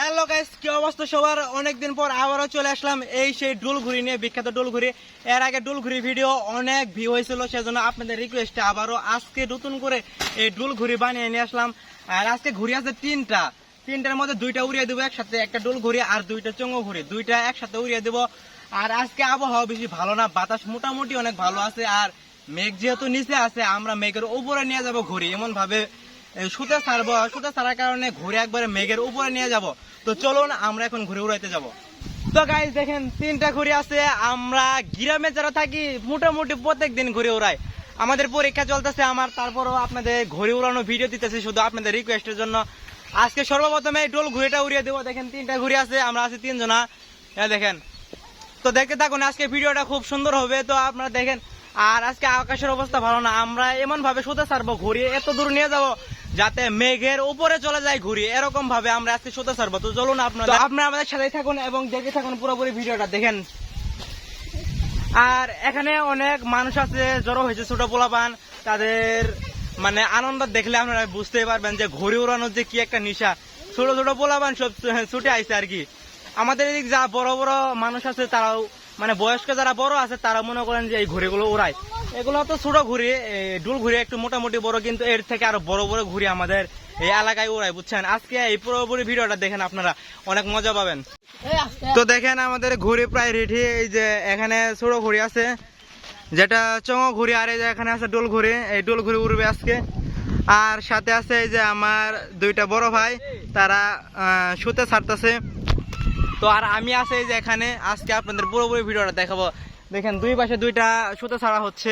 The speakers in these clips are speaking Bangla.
হ্যালো গাইস, কি অবস্থা সবার? অনেকদিন পর আবারও চলে আসলাম এই সেই ডুলঘুড়ি নিয়ে, বিখ্যাত ডুলঘুড়ি। এর আগে ডুলঘুড়ি ভিডিও অনেক ভিউ হয়েছিল, সেজন্য আপনাদের রিকোয়েস্টে আবারও আজকে নতুন করে এই ডুলঘুড়ি বানিয়ে নিয়ে আসলাম। আর আজকে ঘুড়ি আছে তিনটার মধ্যে দুইটা উড়িয়ে দেবো একসাথে, একটা ডুলঘুড়ি আর দুইটা চঙ্গো ঘুড়ি, দুইটা একসাথে উড়িয়ে দেবো। আর আজকে আবহাওয়া বেশি ভালো না, বাতাস মোটামুটি অনেক ভালো আছে। আর মেঘ যেহেতু নিচে আছে, আমরা মেঘের উপরে নিয়ে যাবো ঘুড়ি, এমন ভাবে সুতে ছাড়বো। সুতে ছাড়ার কারণে ঘুরে একবারে মেঘের উপরে নিয়ে যাব। তো চলুন আমরা এখন ঘুরে উড়াইতে যাব। তো গাইস দেখেন, তিনটা ঘুড়ি আছে। আমরা গ্রামে যারা থাকি মোটামুটি প্রত্যেক দিন ঘুরে উড়াই। আমাদের পরীক্ষা চলতেছে আমার, তারপরও আপনাদের ঘুরে উড়ানো ভিডিও দিতেছি শুধু আপনাদের রিকোয়েস্টের জন্য। আজকে সর্বপ্রথমে এই ডোল ঘুড়িটা উড়িয়ে দেবো। দেখেন তিনটা ঘুড়ি আছে, আমরা আছি তিনজনা, দেখেন। তো দেখতে থাকুন, আজকে ভিডিওটা খুব সুন্দর হবে, তো আপনারা দেখেন। আর আজকে আকাশের অবস্থা ভালো না, আমরা এমন ভাবে সুতে ছাড়বো ঘুরি, এত দূর নিয়ে যাব যাতে মেঘের উপরে চলে যায় ঘুরি, এরকম ভাবে আমরা আজকে সুতে ছাড়বো। তো চলুন আপনারা আমাদের সাথে থাকুন এবং দেখে থাকুন পুরোপুরি ভিডিওটা দেখেন। আর এখানে অনেক মানুষ আছে, জড়ো হয়েছে, ছোট পোলাপান। তাদের মানে আনন্দ দেখলে আপনারা বুঝতেই পারবেন যে ঘুড়ি উড়ানোর যে কি একটা নেশা। ছোট ছোট পোলাপান সব ছুটে আইছে আর কি। আমাদের এদিক যা বড় বড় মানুষ আছে, তারাও মানে বয়স্ক যারা বড় আছে, তারা মনে করেন যে এই ঘুড়িগুলো উড়ায়। এগুলো তো ছোট ঘুড়ি, ডুল ঘুড়ি একটু মোটামুটি বড়, কিন্তু এর থেকে আরো বড় বড় ঘুড়ি আমাদের এই এলাকায় উড়ায়, বুঝছেন। আজকে এই পুরোপুরি ভিডিওটা দেখেন, আপনারা অনেক মজা পাবেন। তো দেখেন আমাদের ঘুড়ি প্রায় রেডি। এই যে এখানে ছোট ঘুড়ি আছে, যেটা চঙো ঘুড়ি, আর এই যে এখানে আছে ডোল ঘুড়ি। এই ডোল ঘুড়ি উড়বে আজকে। আর সাথে আছে এই যে আমার দুইটা বড় ভাই, তারা সুতে ছাড়তেছে। তো আর আমি আছে এই যে এখানে, আজকে আপনাদের পুরোপুরি ভিডিওটা দেখাবো। দেখেন দুই পাশে দুইটা সুতে ছাড়া হচ্ছে,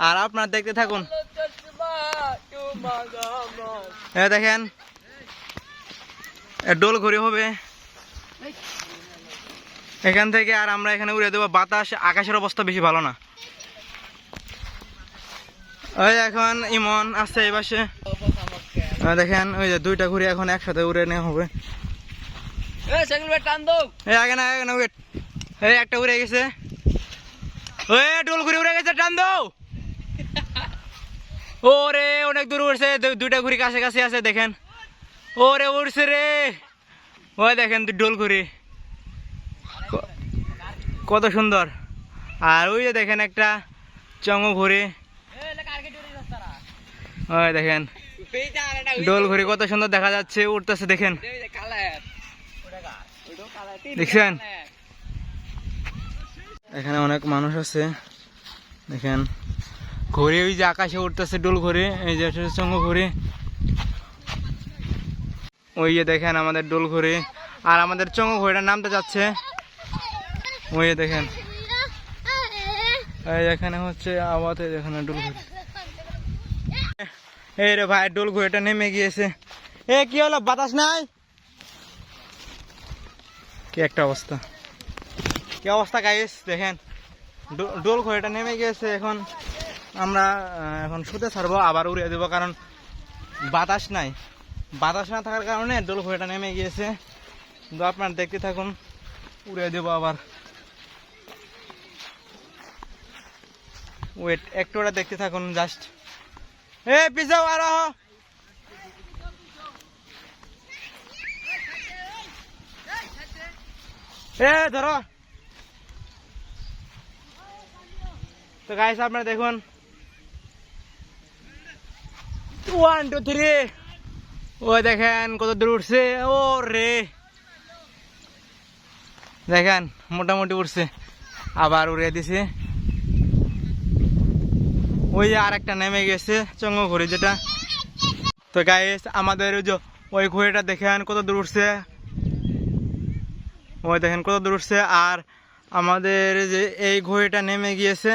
আর আপনারা দেখতে থাকুন। দেখেন ডোল ঘুড়ি হবে এখান থেকে, আর আমরা এখানে উড়ে দেবো। বাতাস, আকাশের অবস্থা বেশি ভালো না। ওই এখন ইমন আছে এই পাশে, দেখেন ওই যে দুইটা ঘুড়ি এখন একসাথে উড়ে নেওয়া হবে। একটা উড়ে গেছে, ডোল ঘুরে উড়ে গেছে, টান দাও। ওরে অনেক দূর উড়ছে, দুইটা ঘুড়ি কাছে কাছে আছে, দেখেন। ওরে উড়ছে রে, ওই দেখেন ডোল ঘুড়ি কত সুন্দর। আর ওই যে দেখেন একটা চঙ্গো ঘুড়ি, ওই দেখেন ডোল ঘুড়ি কত সুন্দর দেখা যাচ্ছে, উঠতেছে দেখেন, দেখছেন। এখানে অনেক মানুষ আছে, দেখেন ঘুড়ি ওই যে আকাশে উঠতেছে ডোল ঘুড়ি, এই যে চঙ্গো ঘুড়ি, ওই যে দেখেন আমাদের ডোল ঘুড়ি। আর আমাদের চঙ্গো ঘুড়িটার নামতে যাচ্ছে, ওই দেখেন। এখানে হচ্ছে আওয়াজ, এখানে ডোল ঘুড়ি। এই রে ভাই, ডোল ঘুড়িটা নেমে গিয়েছে। কি হলো, বাতাস নাই? কি একটা অবস্থা, কি অবস্থা গাইস, দেখেন ডোল ঘুড়িটা নেমে গিয়েছে। এখন আমরা এখন শুতে ছাড়বো, আবার উড়িয়ে দেবো, কারণ বাতাস নাই। বাতাস না থাকার কারণে ডোল ঘুড়িটা নেমে গিয়েছে। তো আপনারা দেখতে থাকুন, উড়িয়ে দেবো আবার। ওয়েট, একটু ওটা দেখতে থাকুন জাস্ট। পিছাও আরো, ধরো। তো গাইস আপনারা দেখুন, 1 2 3, ওই দেখেন কত দূর উঠছে। ও রে, দেখেন মোটামুটি উঠছে, আবার উড়িয়ে দিছে। ওই যে আর একটা নেমে গেছে চঙ্গো ঘুড়ি যেটা। তো গাইস আমাদের ওই ঘুড়িটা দেখেন কত দূর উঠছে, ওই দেখেন কত দূর উঠছে। আর আমাদের যে এই ঘুড়িটা নেমে গিয়েছে,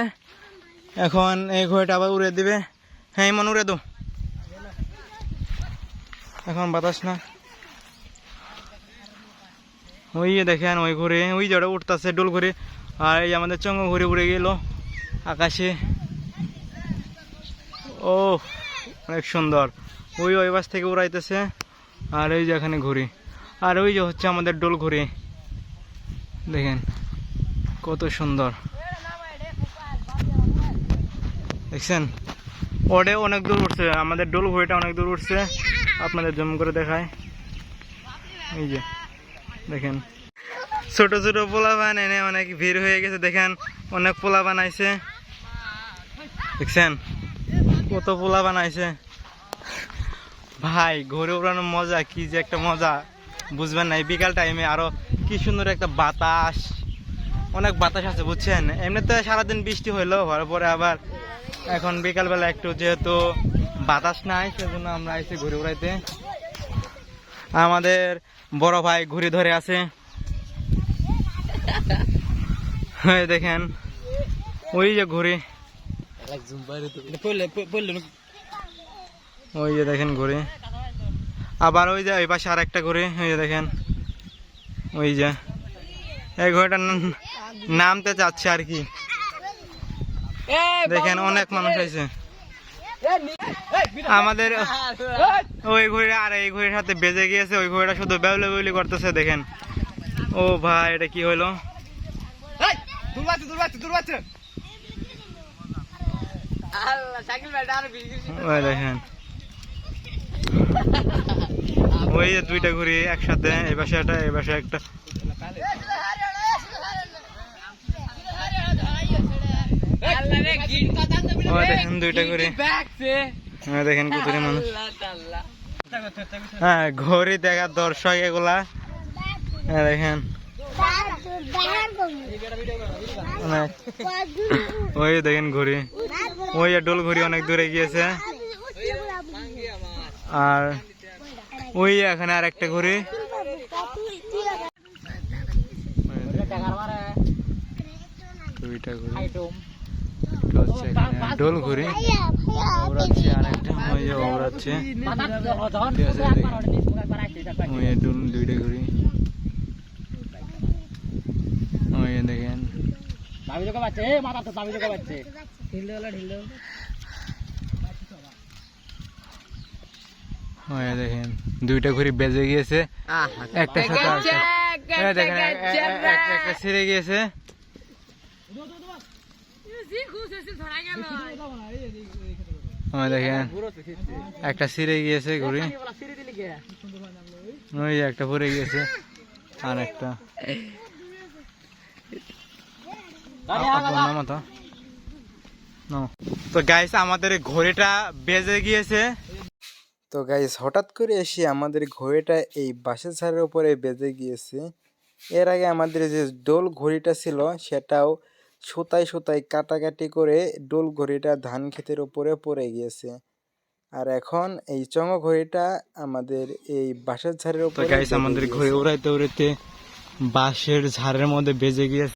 এখন এই ঘুড়িটা আবার উড়ে দিবে। হ্যাঁ ইমন উড়ে দো, এখন বাতাস না। ওই দেখেন ওই ঘুড়ি, ওই যে উঠতেছে ডোল ঘুড়ি। আর এই আমাদের চঙ্গো ঘুড়ি উড়ে গেল আকাশে। ও অনেক সুন্দর, ওই বাস থেকে উড়াইতেছে। আর এই যে এখানে ঘুড়ি, আর ওই যে হচ্ছে আমাদের ডোল ঘুড়ি, দেখেন কত সুন্দর, দেখছেন। ওটা অনেক দূর উঠছে, আমাদের ডোল ঘুড়িটা অনেক দূর উঠছে। আপনাদের জুম করে দেখায়, এই যে দেখেন ছোট ছোট পোলা বানায় অনেক ভিড় হয়ে গেছে, দেখেন অনেক পোলা বানাইছে, দেখছেন কত পোলা বানাইছে। ভাই ঘুরে উড়ানোর মজা কি যে একটা মজা বুঝবেন না। এই বিকাল টাইমে আরো কি সুন্দর একটা বাতাস, অনেক বাতাস আছে বুঝছেন। এমনিতে সারাদিন বৃষ্টি হইলো, হওয়ার পরে আবার এখন বিকালবেলা একটু যেহেতু বাতাস নাই সেজন্য আমরা এসে ঘুরে উড়াইতে। আমাদের বড় ভাই ঘুরে ধরে আছে, দেখেন ওই যে ঘুরে, ওই যে দেখেন ঘুরে। আবার ওই যে ওই পাশে আর একটা ঘুরে, ওই যে দেখেন ওই যে এই ঘুরেটার নামতে চাচ্ছে আর কি। দেখেন অনেক মানুষ হয়েছে আমাদের ওই ঘুরে, আর এই ঘুরের সাথে বেজে গিয়েছে। ওই ঘুরেটা শুধু বেউলি বেউলি করতেছে, দেখেন। ও ভাই এটা কি হইলো? দেখেন ওই যে দুইটা ঘুরি একসাথে, এই পাশে একটা এই পাশে একটা। দেখেন দুইটা ঘুরি, দেখেন কত মানুষ। হ্যাঁ ঘড়ি দেখার দর্শক এগুলা, দেখেন ওই দেখেন ঘুরি, ওই ডোল ঘুরি অনেক দূরে গিয়েছে। আর ওই এখানে আর একটা ঘুরি, দুইটা ঘুরি হচ্ছে এখানে ডোল ঘুরি ওড়াচ্ছে, আরেকটা ওই যে ওড়াচ্ছে, ওই ডোল দুইটা ঘুরি, ওই দেখেন দেখেন দুইটা ঘুরি বেজে গিয়েছে, একটা সাথে দেখেন একটা ছিঁড়ে গিয়েছে। দেখেন একটা ছিঁড়ে গিয়েছে ঘুরি, ওই একটা পরে গিয়েছে আর একটা। তো গাইস আমাদের ঘড়িটা বেজে গিয়েছে। তো গাইস হঠাৎ করে এসে আমাদের ঘড়িটা এই বাঁশের ঝাড়ের উপরে বেজে গিয়েছে। এর আগে আমাদের যে ডোল ঘড়িটা ছিল সেটাও সুতায় সুতায় কাটাকাটি করে ডোল ঘড়িটা ধান ক্ষেতের উপরে পড়ে গিয়েছে। আর এখন এই চঙ্গ ঘড়িটা আমাদের এই বাঁশের ঝাড়ের উপরে। গাইস আমাদের ঘড়ি উড়াইতে উড়াইতে বাঁশের ঝাড়ের মধ্যে বেজে গিয়েছে।